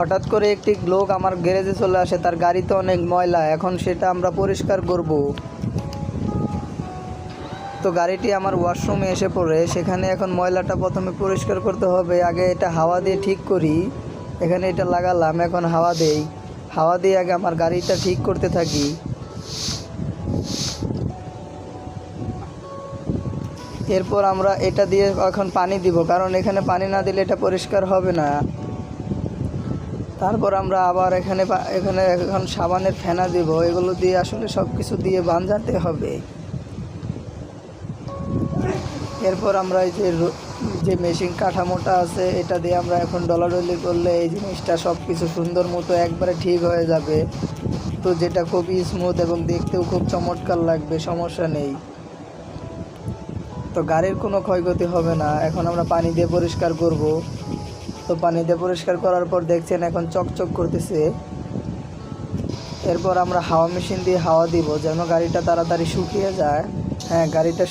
হঠাৎ করে একটি লোক আমার গ্যারেজে চলে আসে, তার গাড়িতে অনেক ময়লা, এখন সেটা আমরা পরিষ্কার করব। তো গাড়িটি আমার ওয়াশরুমে এসে পড়ে, সেখানে এখন ময়লাটা প্রথমে পরিষ্কার করতে হবে। আগে এটা হাওয়া দিয়ে ঠিক করি, এখানে এটা লাগালাম, এখন হাওয়া দিয়ে আগে আমার গাড়িটা ঠিক করতে থাকি। এরপর আমরা এটা দিয়ে এখন পানি দিব, কারণ এখানে পানি না দিলে এটা পরিষ্কার হবে না। তারপর আমরা আবার এখানে এখন সাবানের ফেনা দেব, এগুলো দিয়ে আসলে সব কিছু দিয়ে বাঁধাতে হবে। এরপর আমরা এই যে মেশিন কাঠামোটা আছে, এটা দিয়ে আমরা এখন ডলাডলি করলে এই জিনিসটা সব কিছু সুন্দর মতো একবারে ঠিক হয়ে যাবে। তো যেটা খুবই স্মুথ এবং দেখতেও খুব চমৎকার লাগবে, সমস্যা নেই। তো গাড়ির কোনো ক্ষয়ক্ষতি হবে না। এখন আমরা পানি দিয়ে পরিষ্কার করব। তো পানি দিয়ে পরিষ্কার করার পর দেখছেন এখন চকচক করতেছে। এরপর আমরা হাওয়া মেশিন দিয়ে হাওয়া দিব, যেন গাড়িটা তাড়াতাড়ি শুকিয়ে যায়। হ্যাঁ, গাড়িটা